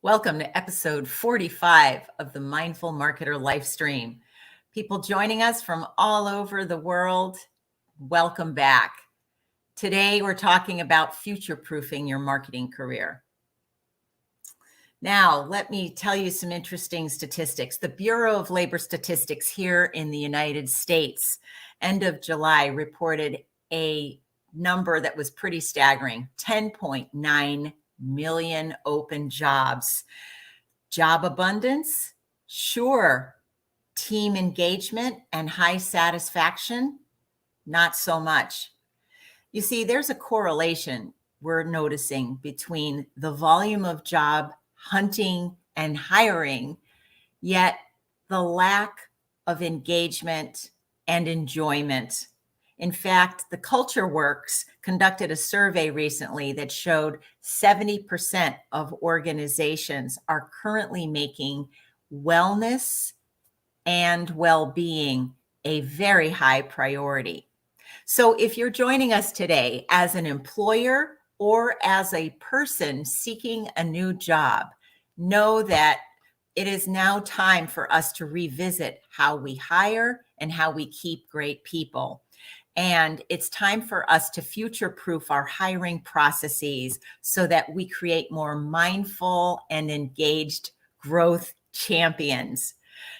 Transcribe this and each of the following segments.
Welcome to episode 45 of the Mindful Marketer Livestream. People joining us from all over the world, welcome back. Today, we're talking about future-proofing your marketing career. Now, let me tell you some interesting statistics. The Bureau of Labor Statistics here in the United States, end of July, reported a number that was pretty staggering, 10.9 million open jobs. Job abundance? Sure. Team engagement and high satisfaction? Not so much. You see, there's a correlation we're noticing between the volume of job hunting and hiring, yet the lack of engagement and enjoyment. In fact, the Culture Works conducted a survey recently that showed 70% of organizations are currently making wellness and well-being a very high priority. So if you're joining us today as an employer or as a person seeking a new job, know that it is now time for us to revisit how we hire and how we keep great people. And it's time for us to future-proof our hiring processes so that we create more mindful and engaged growth champions.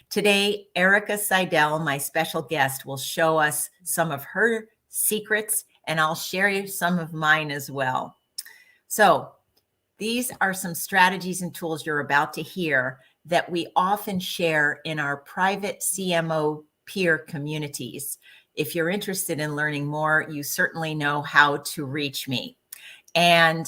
Today, Erica Seidel, my special guest, will show us some of her secrets, and I'll share some of mine as well. So these are some strategies and tools you're about to hear that we often share in our private CMO peer communities. If you're interested in learning more, you certainly know how to reach me. And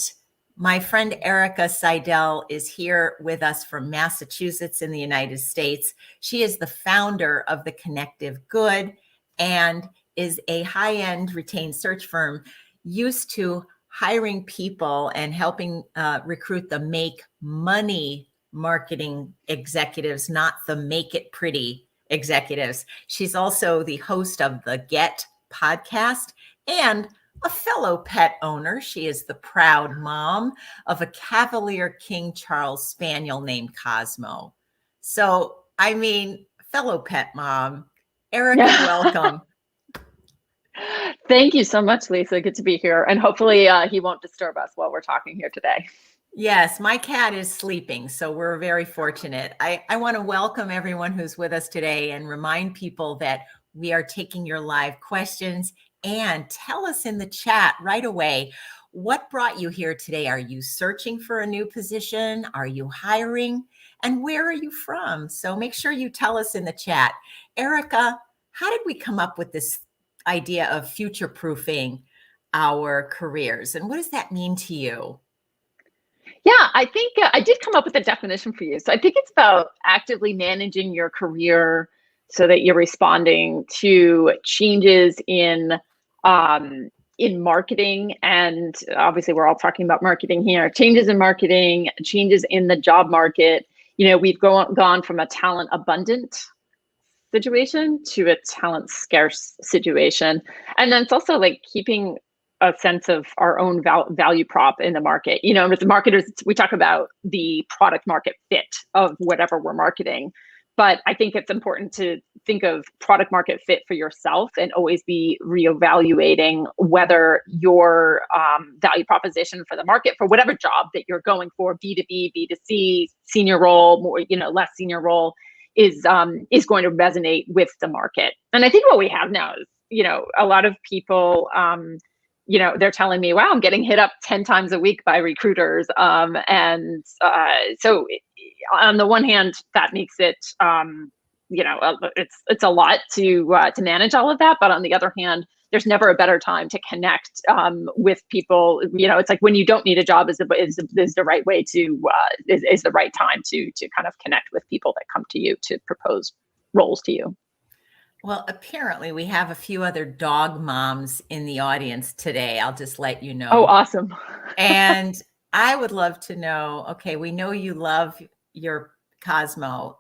my friend Erica Seidel is here with us from Massachusetts in the United States. She is the founder of The Connective Good and is a high-end retained search firm used to hiring people and helping recruit the make money marketing executives, not the make it pretty executives. She's also the host of the Get podcast and a fellow pet owner. She is the proud mom of a Cavalier King Charles Spaniel named Cosmo. So, I mean, fellow pet mom, Erica, welcome. Thank you so much, Lisa. Good to be here. And hopefully he won't disturb us while we're talking here today. Yes, my cat is sleeping, so we're very fortunate. I want to welcome everyone who's with us today and remind people that we are taking your live questions, and tell us in the chat right away, what brought you here today? Are you searching for a new position? Are you hiring? And where are you from? So make sure you tell us in the chat. Erica, how did we come up with this idea of future-proofing our careers? And what does that mean to you? Yeah, I think I did come up with a definition for you. So I think it's about actively managing your career so that you're responding to changes in marketing. And obviously, we're all talking about marketing here. Changes in marketing, changes in the job market. You know, we've gone from a talent abundant situation to a talent scarce situation. And then it's also like keeping a sense of our own value prop in the market. You know, with the marketers, we talk about the product market fit of whatever we're marketing. But I think it's important to think of product market fit for yourself and always be reevaluating whether your value proposition for the market, for whatever job that you're going for, B2B, B2C, senior role, more, less senior role, is going to resonate with the market. And I think what we have now is, a lot of people, they're telling me, wow, I'm getting hit up 10 times a week by recruiters. So on the one hand, that makes it, it's a lot to manage all of that. But on the other hand, there's never a better time to connect with people. It's like when you don't need a job is the right way to is the right time to kind of connect with people that come to you to propose roles to you. Well, apparently we have a few other dog moms in the audience today. I'll just let you know. Oh, awesome. And I would love to know, okay, we know you love your Cosmo.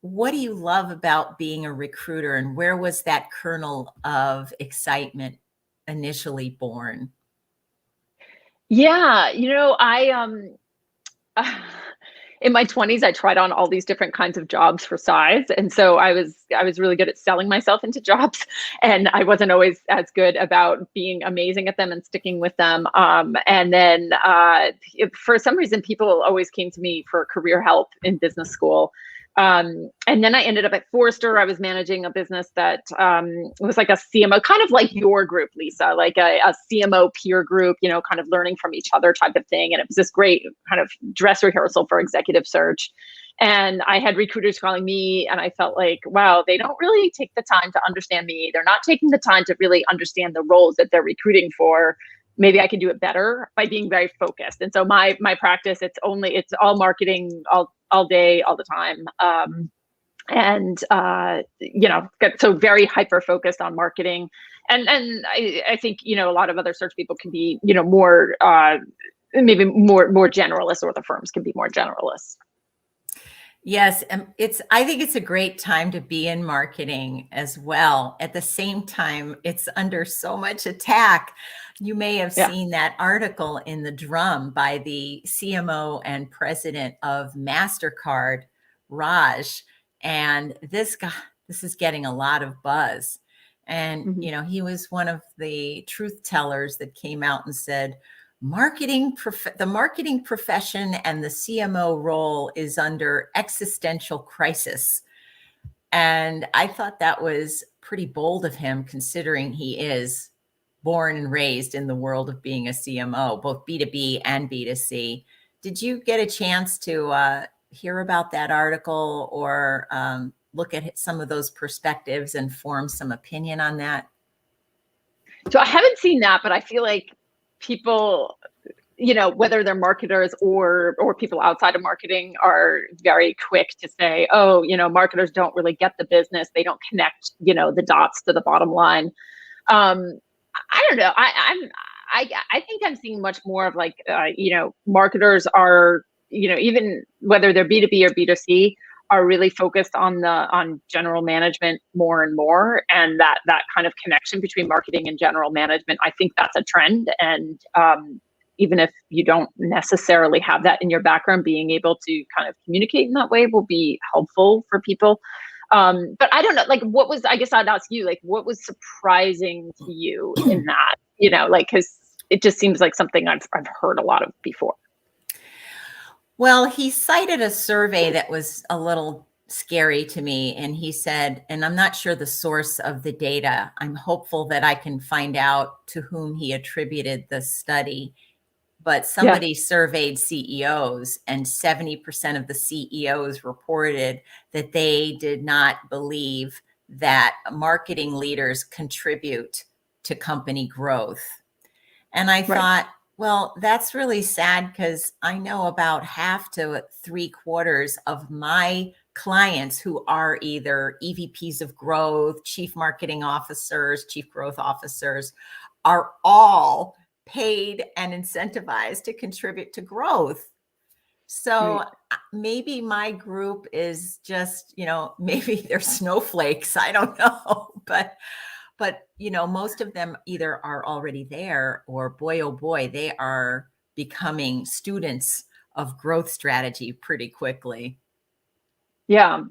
What do you love about being a recruiter, and where was that kernel of excitement initially born? Yeah, in my 20s, I tried on all these different kinds of jobs for size. And so I was really good at selling myself into jobs. And I wasn't always as good about being amazing at them and sticking with them. And then for some reason, people always came to me for career help in business school. And then I ended up at Forrester. I was managing a business that was like a CMO, kind of like your group, Lisa, like a CMO peer group, you know, kind of learning from each other type of thing. And it was this great kind of dress rehearsal for executive search. And I had recruiters calling me, and I felt like, wow, they don't really take the time to understand me. They're not taking the time to really understand the roles that they're recruiting for. Maybe I can do it better by being very focused. And so my practice, it's all marketing, all day, all the time. You know, so very hyper focused on marketing. And I think, you know, a lot of other search people can be, you know, more, maybe more generalists, or the firms can be more generalists. Yes, I think it's a great time to be in marketing as well. At the same time, it's under so much attack. You may have seen that article in the Drum by the CMO and president of MasterCard, Raj. And this is getting a lot of buzz. And, you know, he was one of the truth tellers that came out and said, the marketing profession and the CMO role is under existential crisis. And I thought that was pretty bold of him, considering he is born and raised in the world of being a CMO, both B2B and B2C. Did you get a chance to hear about that article, or look at some of those perspectives and form some opinion on that? So I haven't seen that, but I feel like people, you know, whether they're marketers or people outside of marketing, are very quick to say, oh, you know, marketers don't really get the business. They don't connect, you know, the dots to the bottom line. I don't know. I think I'm seeing much more of like, you know, marketers are, you know, even whether they're B2B or B2C, are really focused on general management more and more, and that kind of connection between marketing and general management. I think that's a trend, and even if you don't necessarily have that in your background, being able to kind of communicate in that way will be helpful for people. But I don't know, like, I guess I'd ask you, like, what was surprising to you in that, you know, like, because it just seems like something I've heard a lot of before. Well, he cited a survey that was a little scary to me. And he said, and I'm not sure the source of the data, I'm hopeful that I can find out to whom he attributed the study. But somebody surveyed CEOs, and 70% of the CEOs reported that they did not believe that marketing leaders contribute to company growth. And I thought, well, that's really sad, because I know about half to 3/4 of my clients who are either EVPs of growth, chief marketing officers, chief growth officers, are all paid and incentivized to contribute to growth. So maybe my group is just, you know, maybe they're snowflakes. I don't know. But, you know, most of them either are already there, or boy, oh boy, they are becoming students of growth strategy pretty quickly. Yeah.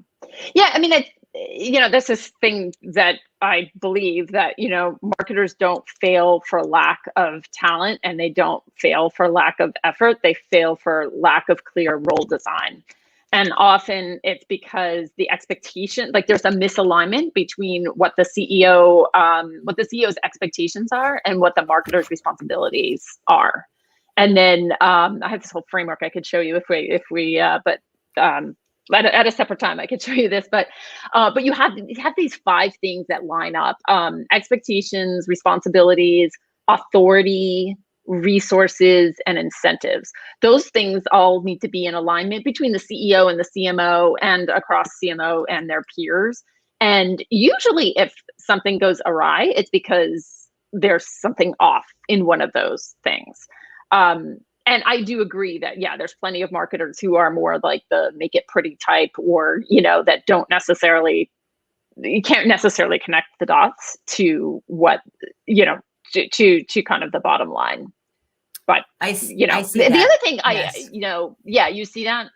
I mean, you know, this is thing that I believe that, you know, marketers don't fail for lack of talent, and they don't fail for lack of effort. They fail for lack of clear role design. And often it's because the expectation, like, there's a misalignment between what the CEO's expectations are and what the marketer's responsibilities are. And then I have this whole framework I could show you at a separate time I could show you this, but you have these 5 things that line up: expectations, responsibilities, authority, resources, and incentives. Those things all need to be in alignment between the CEO and the CMO, and across CMO and their peers. And usually if something goes awry, it's because there's something off in one of those things. And I do agree that, yeah, there's plenty of marketers who are more like the make it pretty type, or, you know, that you can't necessarily connect the dots to what, you know, to kind of the bottom line. But, you know, the other thing, you see that?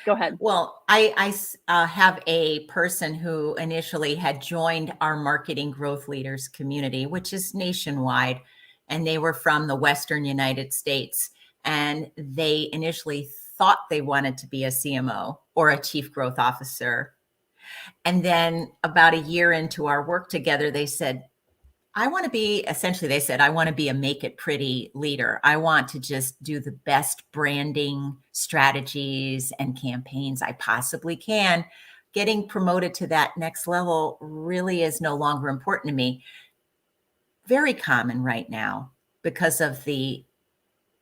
Go ahead. Well, have a person who initially had joined our marketing growth leaders community, which is nationwide, and they were from the Western United States. And they initially thought they wanted to be a CMO or a chief growth officer. And then about a year into our work together, they said, they said, I want to be a make it pretty leader. I want to just do the best branding strategies and campaigns I possibly can. Getting promoted to that next level really is no longer important to me. Very common right now because of the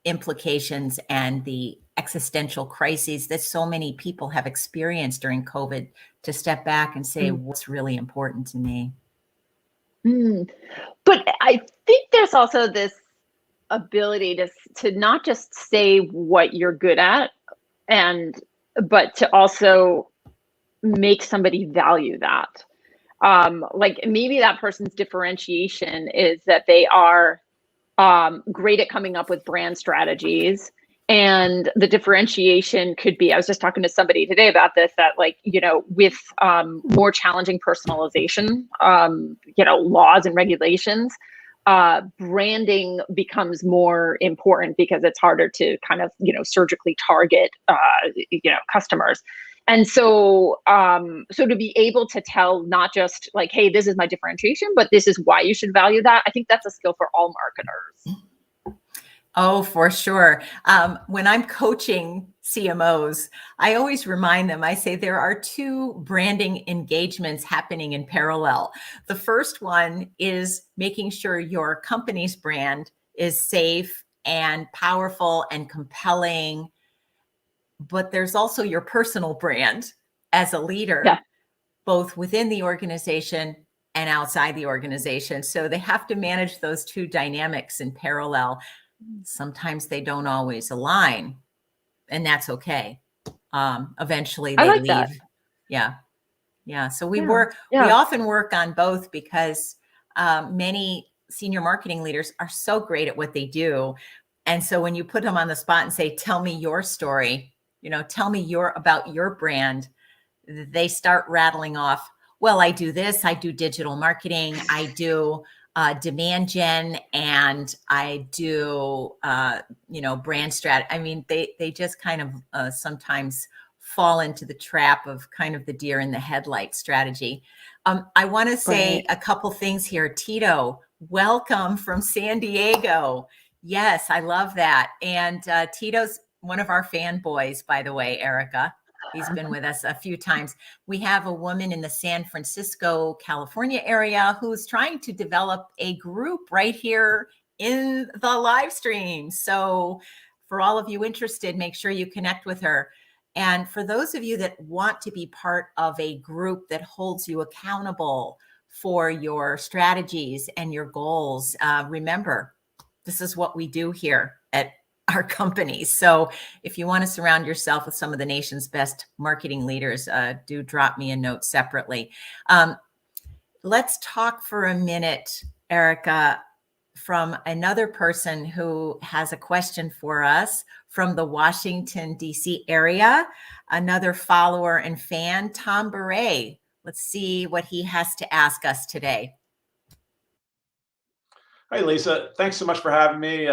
implications and the existential crises that so many people have experienced during COVID, to step back and say, what's really important to me? But I think there's also this ability to not just say what you're good at, but to also make somebody value that. Like maybe that person's differentiation is that they are great at coming up with brand strategies. And the differentiation could be, I was just talking to somebody today about this, that like, with more challenging personalization, laws and regulations, branding becomes more important because it's harder to kind of, surgically target, customers. And so, so to be able to tell not just like, hey, this is my differentiation, but this is why you should value that. I think that's a skill for all marketers. Oh, for sure. When I'm coaching CMOs, I always remind them, I say there are two branding engagements happening in parallel. The first one is making sure your company's brand is safe and powerful and compelling, but there's also your personal brand as a leader, both within the organization and outside the organization. So they have to manage those two dynamics in parallel. Sometimes they don't always align, and that's okay. Eventually they leave. That. Yeah. So we often work on both because many senior marketing leaders are so great at what they do. And so when you put them on the spot and say, tell me your story, tell me about your brand, they start rattling off, well, I do this, I do digital marketing, I do demand gen, and I do, brand strat. I mean, they just kind of sometimes fall into the trap of kind of the deer in the headlight strategy. I want to say a couple things here. Tito, welcome from San Diego. Yes, I love that. And Tito's one of our fanboys, by the way, Erica. He's been with us a few times. We have a woman in the San Francisco, California area who's trying to develop a group right here in the live stream. So for all of you interested, make sure you connect with her. And for those of you that want to be part of a group that holds you accountable for your strategies and your goals, remember, this is what we do here at our companies. So if you want to surround yourself with some of the nation's best marketing leaders, do drop me a note separately. Let's talk for a minute, Erica, from another person who has a question for us from the Washington, D.C. area, another follower and fan, Tom Beret. Let's see what he has to ask us today. Hi, Lisa. Thanks so much for having me.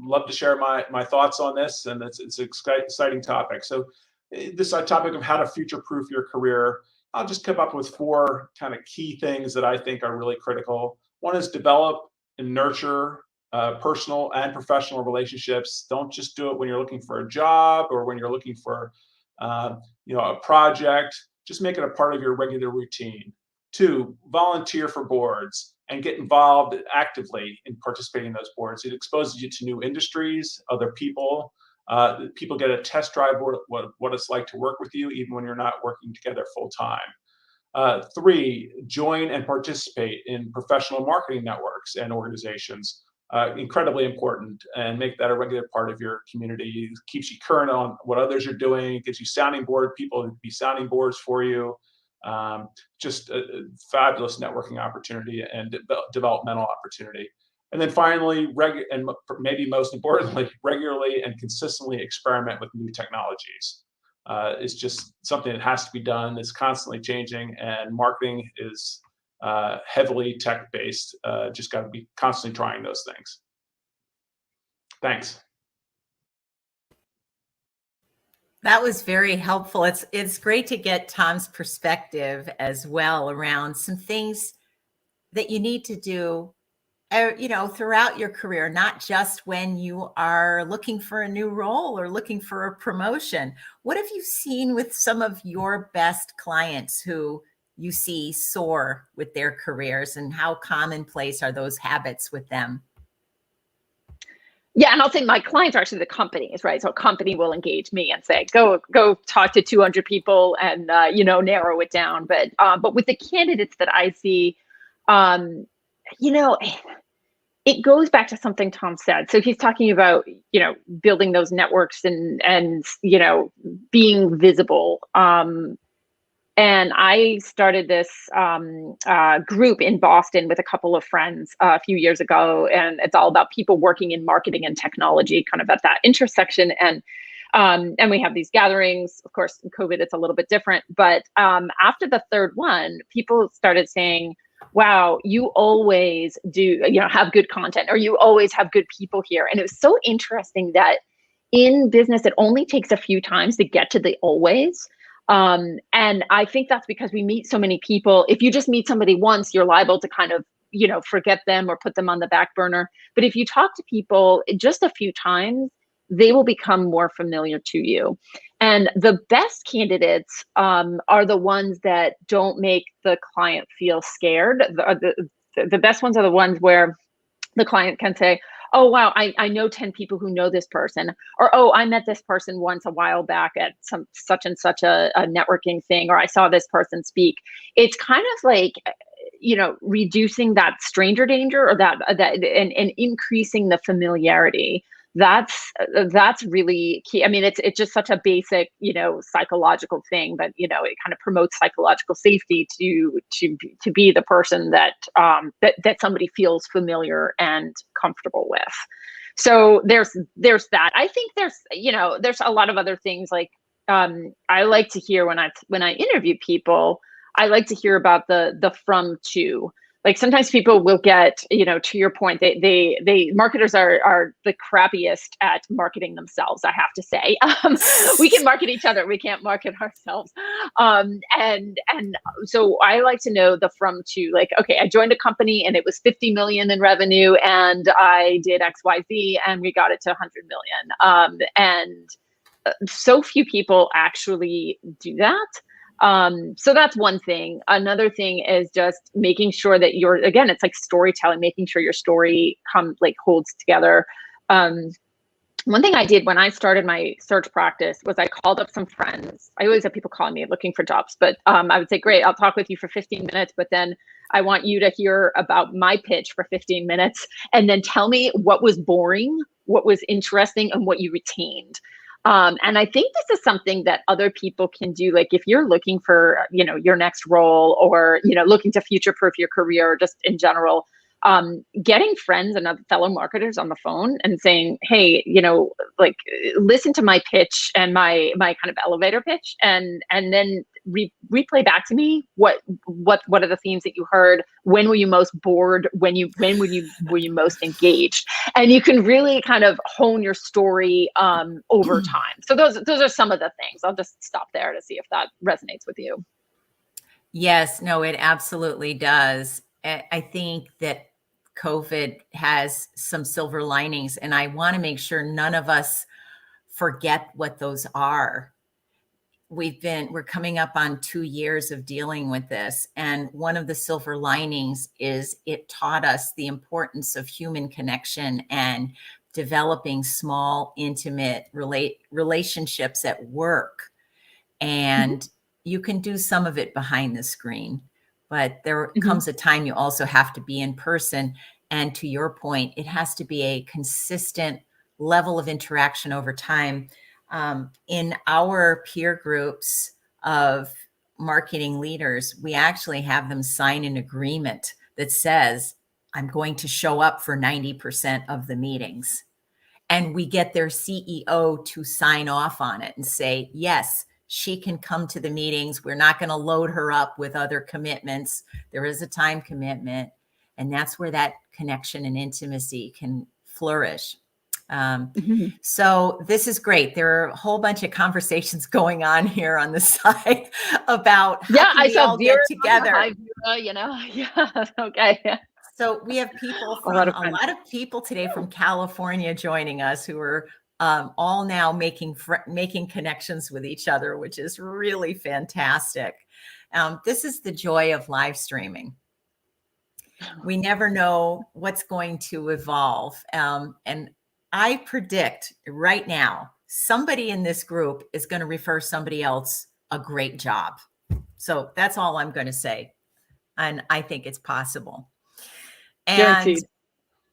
Love to share my thoughts on this, and it's an exciting topic. So this topic of how to future-proof your career, I'll just come up with 4 kind of key things that I think are really critical. One is develop and nurture personal and professional relationships. Don't just do it when you're looking for a job or when you're looking for a project. Just make it a part of your regular routine. 2, volunteer for boards and get involved actively in participating in those boards. It exposes you to new industries, other people. People get a test drive what it's like to work with you, even when you're not working together full time. 3, join and participate in professional marketing networks and organizations. Incredibly important, and make that a regular part of your community. It keeps you current on what others are doing. It gives you sounding board people to be sounding boards for you. Just a fabulous networking opportunity and developmental opportunity. And then finally, and maybe most importantly, regularly and consistently experiment with new technologies. is just something that has to be done. It's constantly changing, and marketing is heavily tech-based. Just got to be constantly trying those things. Thanks. That was very helpful. It's great to get Tom's perspective as well around some things that you need to do, throughout your career, not just when you are looking for a new role or looking for a promotion. What have you seen with some of your best clients who you see soar with their careers, and how commonplace are those habits with them? Yeah, and I'll say my clients are actually the companies, right? So a company will engage me and say, go talk to 200 people and narrow it down. But with the candidates that I see, it goes back to something Tom said. So he's talking about building those networks and being visible. And I started this group in Boston with a couple of friends a few years ago, and it's all about people working in marketing and technology, kind of at that intersection. And we have these gatherings. Of course, in COVID, it's a little bit different. But after the third one, people started saying, "Wow, you always do, have good content, or you always have good people here." And it was so interesting that in business, it only takes a few times to get to the always. And I think that's because we meet so many people. If you just meet somebody once, you're liable to kind of, forget them or put them on the back burner. But if you talk to people just a few times, they will become more familiar to you. And the best candidates are the ones that don't make the client feel scared. The best ones are the ones where the client can say, "Oh, wow, I know 10 people who know this person," or, "Oh, I met this person once a while back at some such and such a networking thing," or, "I saw this person speak." It's kind of like, reducing that stranger danger, or that and increasing the familiarity. That's really key. I mean, it's just such a basic, psychological thing, but it kind of promotes psychological safety to be the person that that somebody feels familiar and comfortable with. So there's that. I think there's a lot of other things. Like I like to hear when I interview people, I like to hear about the from to. Like sometimes people will get, to your point, they marketers are the crappiest at marketing themselves, I have to say. We can market each other, we can't market ourselves. And so I like to know the from to, like, okay, I joined a company and it was 50 million in revenue, and I did XYZ and we got it to 100 million. And so few people actually do that. So that's one thing. Another thing is just making sure that again, it's like storytelling, making sure your story holds together. One thing I did when I started my search practice was I called up some friends. I always have people calling me looking for jobs, but I would say, "Great, I'll talk with you for 15 minutes, but then I want you to hear about my pitch for 15 minutes, and then tell me what was boring, what was interesting, and what you retained." And I think this is something that other people can do. Like if you're looking for, your next role, or, looking to future-proof your career, or just in general, getting friends and other fellow marketers on the phone and saying, "Hey, listen to my pitch and my kind of elevator pitch, and then replay back to me what are the themes that you heard, when were you most bored, when were you most engaged," and you can really kind of hone your story over time. So those are some of the things. I'll just stop there to see if that resonates with you. Yes, no, it absolutely does. I think that COVID has some silver linings, and I want to make sure none of us forget what those are. We're coming up on 2 years of dealing with this. And one of the silver linings is it taught us the importance of human connection and developing small, intimate relationships at work. And you can do some of it behind the screen, but there comes a time you also have to be in person. And to your point, it has to be a consistent level of interaction over time. In our peer groups of marketing leaders, we actually have them sign an agreement that says, "I'm going to show up for 90% of the meetings." And we get their CEO to sign off on it and say, "Yes, she can come to the meetings. We're not going to load her up with other commitments. There is a time commitment, and that's where that connection and intimacy can flourish. So this is great. There are a whole bunch of conversations going on here on the side about how can we all get together. Hi, Vera, you know, yeah, okay. So we have people from a lot of people today from California joining us who are all now making connections with each other, which is really fantastic. This is the joy of live streaming. We never know what's going to evolve. And I predict right now, somebody in this group is going to refer somebody else a great job. So that's all I'm going to say. And I think it's possible. And guaranteed.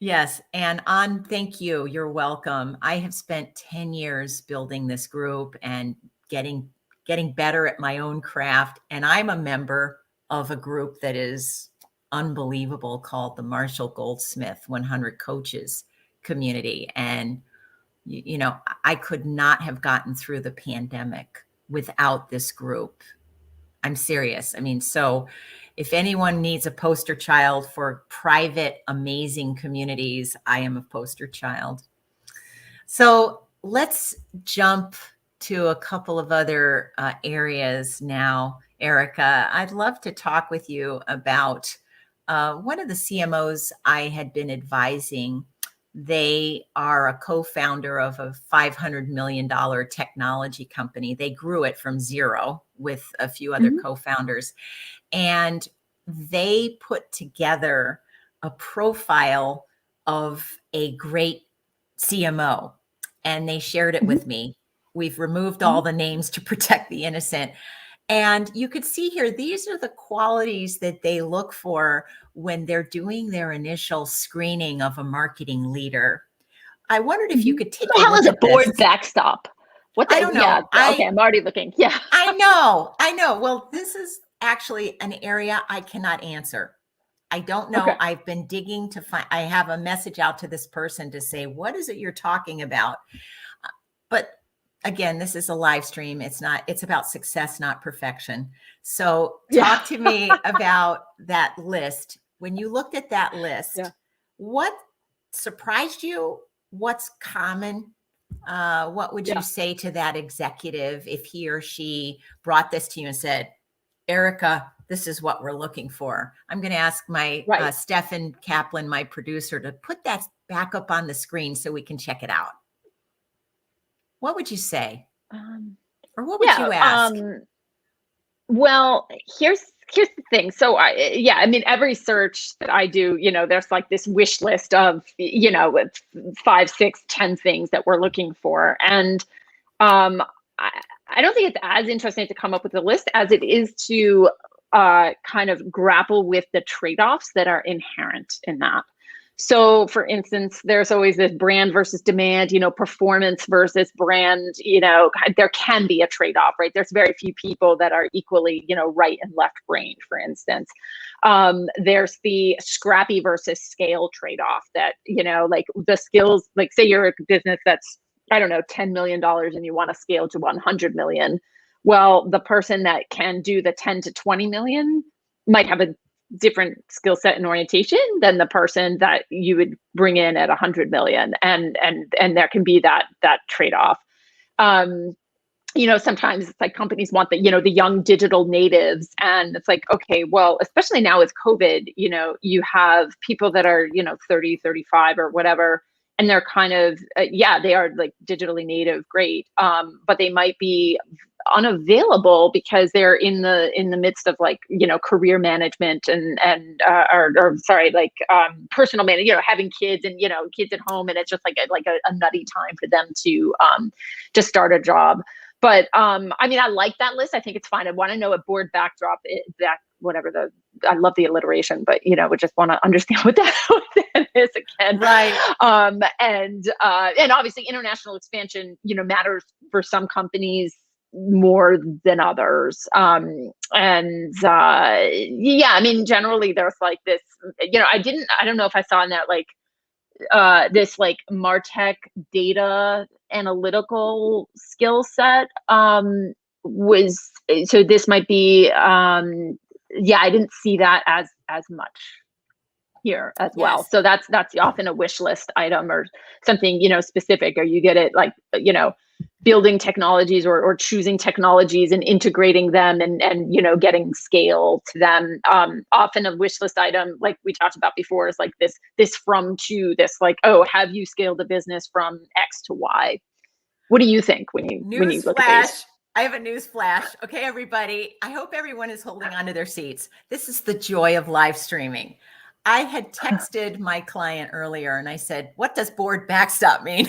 Yes. And thank you. You're welcome. I have spent 10 years building this group and getting better at my own craft. And I'm a member of a group that is unbelievable called the Marshall Goldsmith 100 Coaches Community. And, you know, I could not have gotten through the pandemic without this group. I'm serious. I mean, so if anyone needs a poster child for private, amazing communities, I am a poster child. So let's jump to a couple of other areas now. Erica, I'd love to talk with you about one of the CMOs I had been advising. They are a co-founder of a $500 million technology company. They grew it from zero with a few other co-founders. And they put together a profile of a great CMO, and they shared it with me. We've removed all the names to protect the innocent. And you could see here, these are the qualities that they look for when they're doing their initial screening of a marketing leader. I wondered if you could take a look at this. What the hell is a board backstop? What the, I don't know. Yeah, okay, I'm already looking. Yeah. I know. Well, this is actually an area I cannot answer. I don't know. Okay. I've been digging to find, I have a message out to this person to say, what is it you're talking about? But again, this is a live stream. It's about success, not perfection. So talk to me about that list. When you looked at that list, what surprised you? What's common? What would you say to that executive if he or she brought this to you and said, Erica, this is what we're looking for? I'm going to ask my Stefan Kaplan, my producer, to put that back up on the screen so we can check it out. What would you say? Or what would you ask? Well, here's the thing. So I mean, every search that I do, you know, there's like this wish list of, you know, 5, 6, 10 things that we're looking for. And I don't think it's as interesting to come up with a list as it is to kind of grapple with the trade-offs that are inherent in that. So for instance, there's always this brand versus demand, you know, performance versus brand, you know, there can be a trade-off, right? There's very few people that are equally, you know, right and left brained, for instance. There's the scrappy versus scale trade-off that, you know, like the skills, like say you're a business that's, I don't know, $10 million and you want to scale to 100 million. Well, the person that can do the 10 to 20 million might have a different skill set and orientation than the person that you would bring in at 100 million. And there can be that trade-off. You know, sometimes it's like companies want the, you know, the young digital natives, and it's like, okay, well, especially now with COVID, you know, you have people that are, you know, 30, 35 or whatever, and they're kind of, they are like digitally native, great. But they might be unavailable because they're in the midst of like, you know, career management and personal management, you know, having kids and, you know, kids at home. And it's just like a nutty time for them to start a job. But I mean, I like that list. I think it's fine. I want to know what board backdrop I love the alliteration, but you know, we just want to understand what that is again. Right. And obviously international expansion, you know, matters for some companies more than others. I mean, generally there's like this, you know, I don't know if I saw in that, like, this like MarTech data analytical skill set, was, so this might be, yeah, I didn't see that as much here as well. Yes. So that's often a wish list item or something, specific, or you get it like, building technologies or choosing technologies and integrating them and getting scale to them. Often a wish list item, like we talked about before, is like this from to this, like, oh, have you scaled the business from X to Y? What do you think when you look at these? Newsflash. I have a news flash. Okay, everybody. I hope everyone is holding onto their seats. This is the joy of live streaming. I had texted my client earlier and I said, "What does board backstop mean?"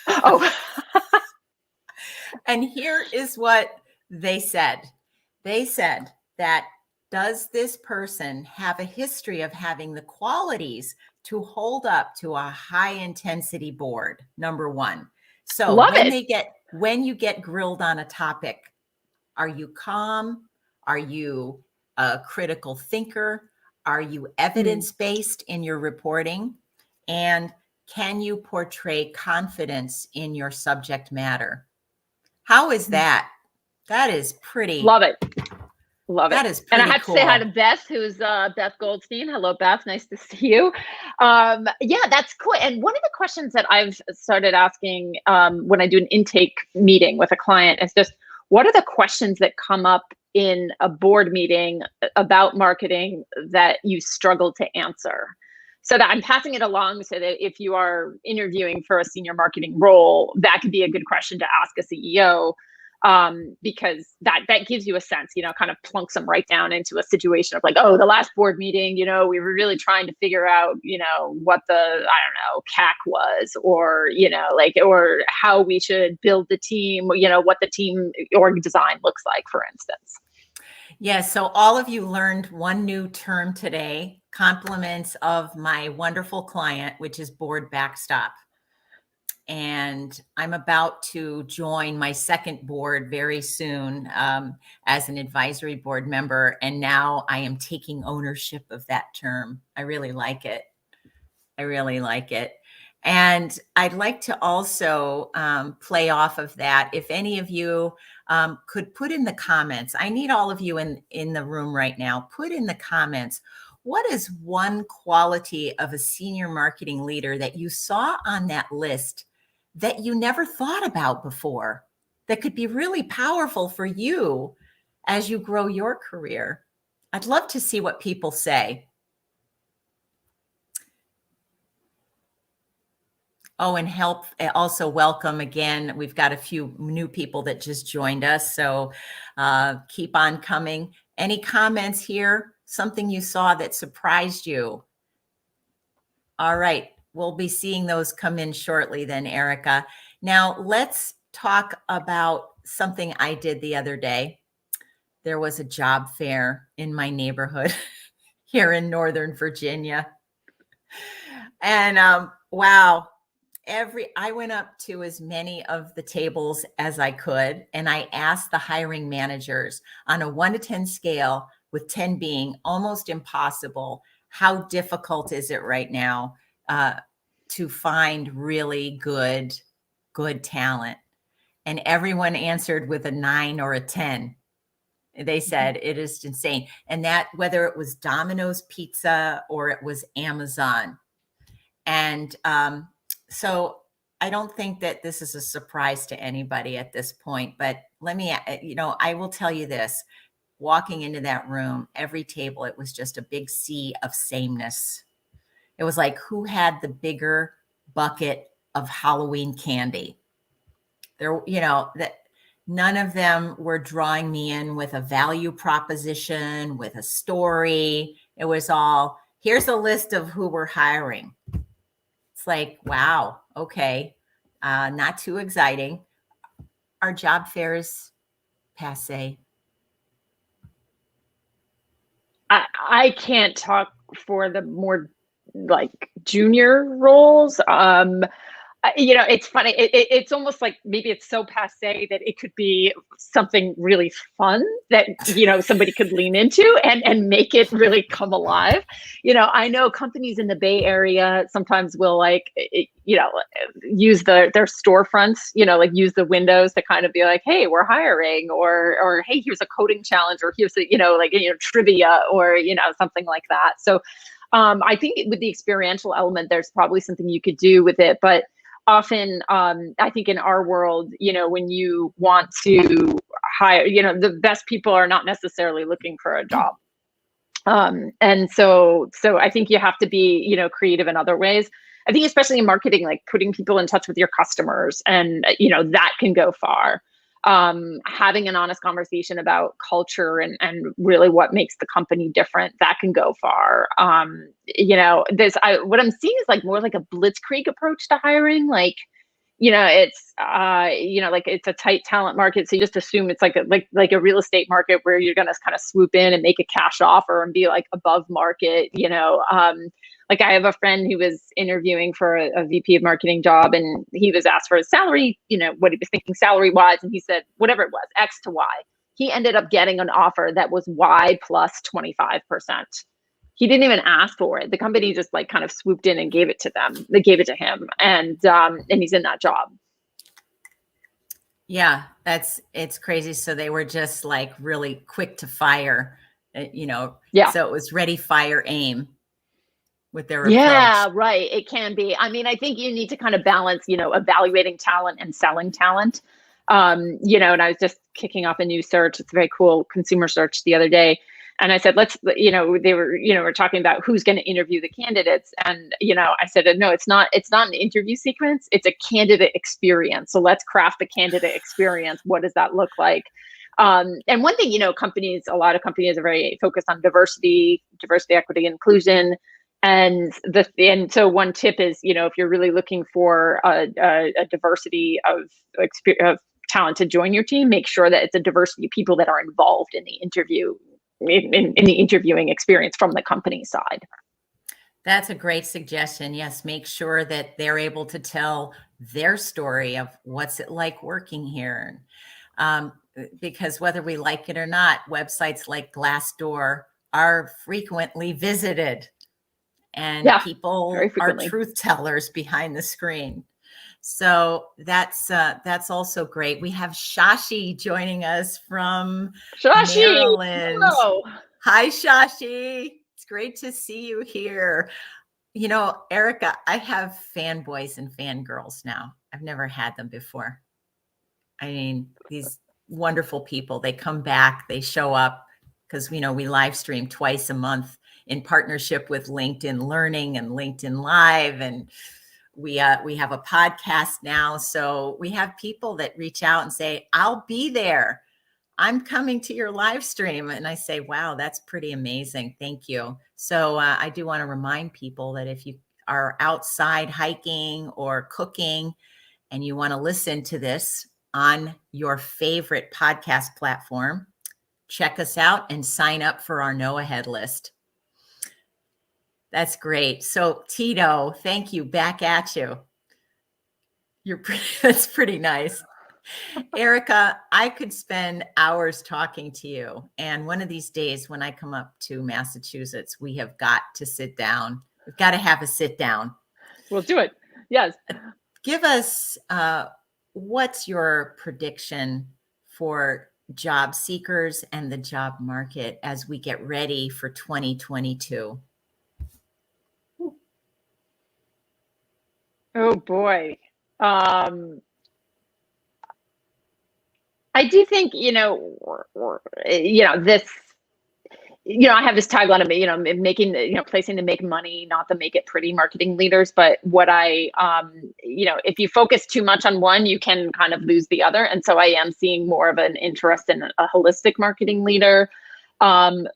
Oh, And here is what they said. They said that, does this person have a history of having the qualities to hold up to a high intensity board? Number one. So love it. when you get grilled on a topic, are you calm? Are you a critical thinker? Are you evidence-based in your reporting? And can you portray confidence in your subject matter? How is that? That is pretty. Love it. Love it. That is pretty And I have cool. to say hi to Beth, who's Beth Goldstein. Hello, Beth. Nice to see you. Yeah, that's cool. And one of the questions that I've started asking when I do an intake meeting with a client is just, what are the questions that come up in a board meeting about marketing that you struggle to answer? So that I'm passing it along so that if you are interviewing for a senior marketing role, that could be a good question to ask a CEO. Because that gives you a sense, kind of plunks them right down into a situation of like, oh, the last board meeting, we were really trying to figure out, what the, I don't know, CAC was, or, or how we should build the team, what the team org design looks like, for instance. Yeah, so all of you learned one new term today, compliments of my wonderful client, which is board backstop. And I'm about to join my second board very soon as an advisory board member. And now I am taking ownership of that term. I really like it. I really like it. And I'd like to also play off of that. If any of you could put in the comments, I need all of you in the room right now, put in the comments, what is one quality of a senior marketing leader that you saw on that list that you never thought about before, that could be really powerful for you as you grow your career? I'd love to see what people say. Oh, and also welcome again. We've got a few new people that just joined us, so keep on coming. Any comments here? Something you saw that surprised you? All right, we'll be seeing those come in shortly then, Erica. Now let's talk about something I did the other day. There was a job fair in my neighborhood here in Northern Virginia. And wow, I went up to as many of the tables as I could, and I asked the hiring managers on a 1 to 10 scale, with 10 being almost impossible, how difficult is it right now to find really good talent? And everyone answered with a 9 or a 10. They said it is insane. And that, whether it was Domino's Pizza or it was Amazon. And so I don't think that this is a surprise to anybody at this point, but let me, I will tell you this. Walking into that room, every table, it was just a big sea of sameness. It was like, who had the bigger bucket of Halloween candy? There, that none of them were drawing me in with a value proposition, with a story. It was all, here's a list of who we're hiring. It's like, wow, okay, not too exciting. Our job fairs passe. I can't talk for the more like junior roles. It's funny. It's almost like maybe it's so passe that it could be something really fun that, somebody could lean into and make it really come alive. I know companies in the Bay Area sometimes will use their storefronts, like use the windows to kind of be like, hey, we're hiring, or hey, here's a coding challenge, or here's trivia, or, something like that. So I think with the experiential element, there's probably something you could do with it. But often, I think in our world, when you want to hire, the best people are not necessarily looking for a job. And so I think you have to be, creative in other ways. I think especially in marketing, like putting people in touch with your customers, and, that can go far. Having an honest conversation about culture and really what makes the company different, that can go far. What I'm seeing is like more like a blitzkrieg approach to hiring. Like, it's it's a tight talent market. So you just assume it's like a real estate market where you're going to kind of swoop in and make a cash offer and be like above market, Like I have a friend who was interviewing for a VP of marketing job, and he was asked for his salary, what he was thinking salary wise. And he said, whatever it was, X to Y. He ended up getting an offer that was Y plus 25%. He didn't even ask for it. The company just like kind of swooped in and gave it to them. They gave it to him, and he's in that job. Yeah, it's crazy. So they were just like really quick to fire, Yeah. So it was ready, fire, aim with their Yeah, approach. right. It can be. I mean, I think you need to kind of balance, evaluating talent and selling talent. And I was just kicking off a new search. It's a very cool consumer search the other day. And I said, we're talking about who's going to interview the candidates. And, I said, no, it's not an interview sequence. It's a candidate experience. So let's craft the candidate experience. What does that look like? And one thing, a lot of companies are very focused on diversity, equity, inclusion. And so one tip is, if you're really looking for a diversity of talent to join your team, make sure that it's a diversity of people that are involved in the interview, in the interviewing experience from the company side. That's a great suggestion. Yes, make sure that they're able to tell their story of what's it like working here. Because whether we like it or not, websites like Glassdoor are frequently visited. And people are truth tellers behind the screen. So that's also great. We have Shashi joining us from Maryland. Hello. Hi, Shashi. It's great to see you here. Erica, I have fanboys and fangirls now. I've never had them before. I mean, these wonderful people, they come back, they show up, because we live stream twice a month in partnership with LinkedIn Learning and LinkedIn Live. And we have a podcast now. So we have people that reach out and say, I'll be there. I'm coming to your live stream. And I say, wow, that's pretty amazing. Thank you. So I do want to remind people that if you are outside hiking or cooking and you want to listen to this on your favorite podcast platform, check us out and sign up for our Know Ahead list. That's great. So Tito, thank you. Back at you. That's pretty nice. Erica, I could spend hours talking to you. And one of these days when I come up to Massachusetts, we have got to sit down. We've got to have a sit down. We'll do it. Yes. Give us, what's your prediction for job seekers and the job market as we get ready for 2022? Oh boy. I do think, this, I have this tagline of, making, placing to make money, not to make it pretty marketing leaders. But what if you focus too much on one, you can kind of lose the other. And so I am seeing more of an interest in a holistic marketing leader. And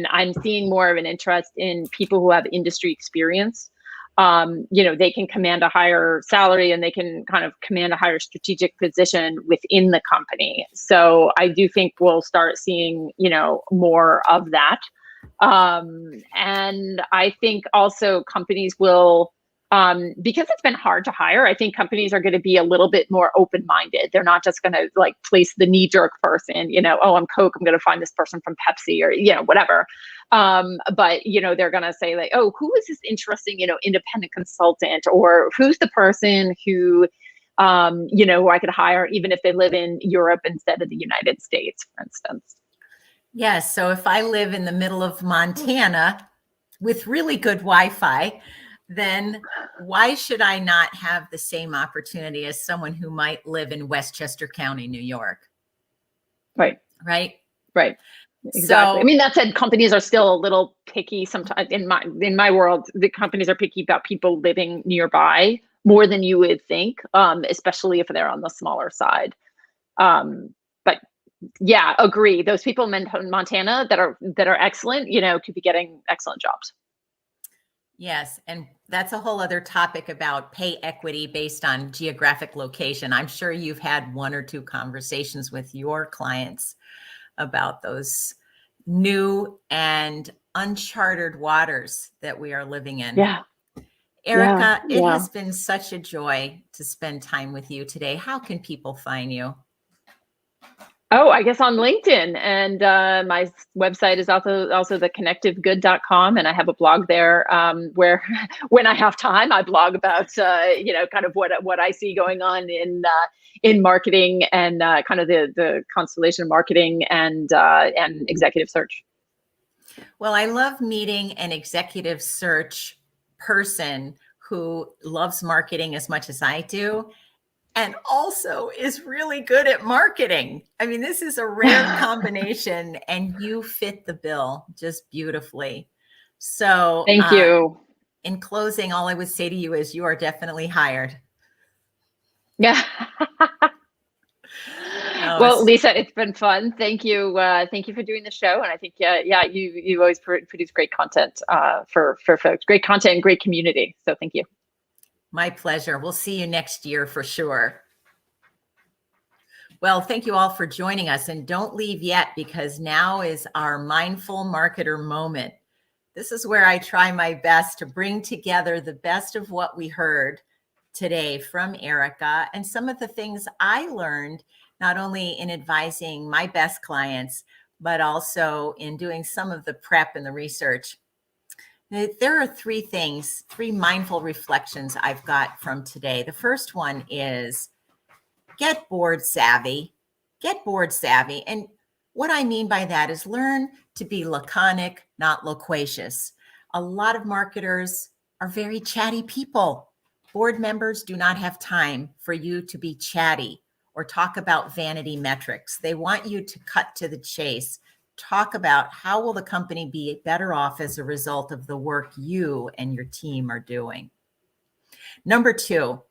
I'm seeing more of an interest in people who have industry experience. They can command a higher salary and they can kind of command a higher strategic position within the company. So I do think we'll start seeing, more of that. And I think also companies will because it's been hard to hire, I think companies are going to be a little bit more open-minded. They're not just going to like place the knee-jerk person, oh, I'm Coke, I'm going to find this person from Pepsi or, whatever. But, they're going to say like, oh, who is this interesting, independent consultant, or who's the person who, who I could hire even if they live in Europe instead of the United States, for instance. Yes. So if I live in the middle of Montana with really good Wi-Fi, then why should I not have the same opportunity as someone who might live in Westchester County, New York? Right. Right. Right. Exactly. So, I mean, that said, companies are still a little picky sometimes. In my world, the companies are picky about people living nearby more than you would think, especially if they're on the smaller side. But yeah, agree. Those people in Montana that are excellent, could be getting excellent jobs. yes. And that's a whole other topic about pay equity based on geographic location. I'm sure you've had one or two conversations with your clients about those new and uncharted waters that we are living in. Yeah. Erica, Yeah. it has been such a joy to spend time with you today. How can people find you? Oh, I guess on LinkedIn, and my website is also theconnectivegood.com, and I have a blog there where when I have time, I blog about kind of what I see going on in marketing and kind of the constellation of marketing and executive search. Well, I love meeting an executive search person who loves marketing as much as I do, and also is really good at marketing. I mean, this is a rare combination, and you fit the bill just beautifully. So Thank you. In closing, all I would say to you is you are definitely hired. Yeah. Well, Lisa, it's been fun. Thank you. Thank you for doing the show. And I think, you always produce great content for folks, great content and great community. So thank you. My pleasure. We'll see you next year for sure. Well, thank you all for joining us, and don't leave yet, because now is our mindful marketer moment. This is where I try my best to bring together the best of what we heard today from Erica and some of the things I learned, not only in advising my best clients, but also in doing some of the prep and the research. There are three mindful reflections I've got from today. The first one is get board savvy. Get board savvy. And what I mean by that is learn to be laconic, not loquacious. A lot of marketers are very chatty people. Board members do not have time for you to be chatty or talk about vanity metrics. They want you to cut to the chase. Talk about how will the company be better off as a result of the work you and your team are doing. Number two,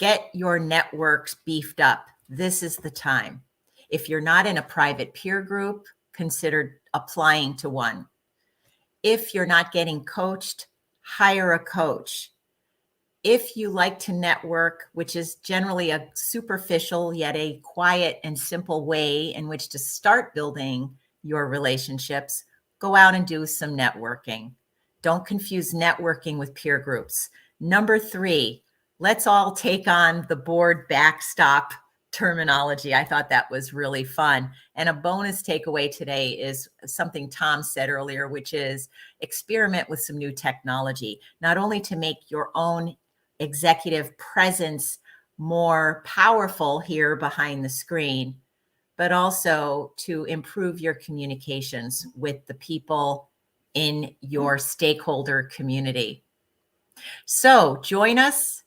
get your networks beefed up. This is the time. If you're not in a private peer group, consider applying to one. If you're not getting coached, hire a coach. If you like to network, which is generally a superficial yet a quiet and simple way in which to start building your relationships, go out and do some networking. Don't confuse networking with peer groups. Number three, let's all take on the board backstop terminology. I thought that was really fun. And a bonus takeaway today is something Tom said earlier, which is experiment with some new technology, not only to make your own executive presence more powerful here behind the screen, but also to improve your communications with the people in your stakeholder community. So join us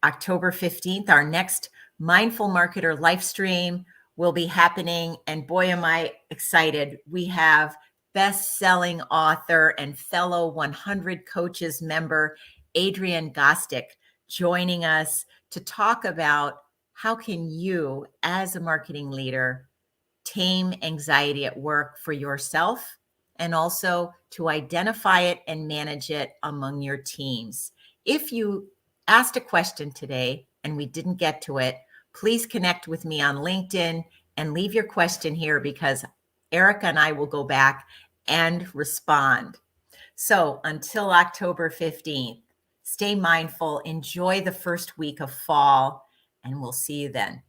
October 15th. Our next Mindful Marketer live stream will be happening. And boy, am I excited. We have best-selling author and fellow 100 Coaches member, Adrian Gostick, joining us to talk about how can you, as a marketing leader, tame anxiety at work for yourself and also to identify it and manage it among your teams. If you asked a question today and we didn't get to it, please connect with me on LinkedIn and leave your question here, because Erica and I will go back and respond. So until October 15th, Stay mindful, enjoy the first week of fall, and we'll see you then.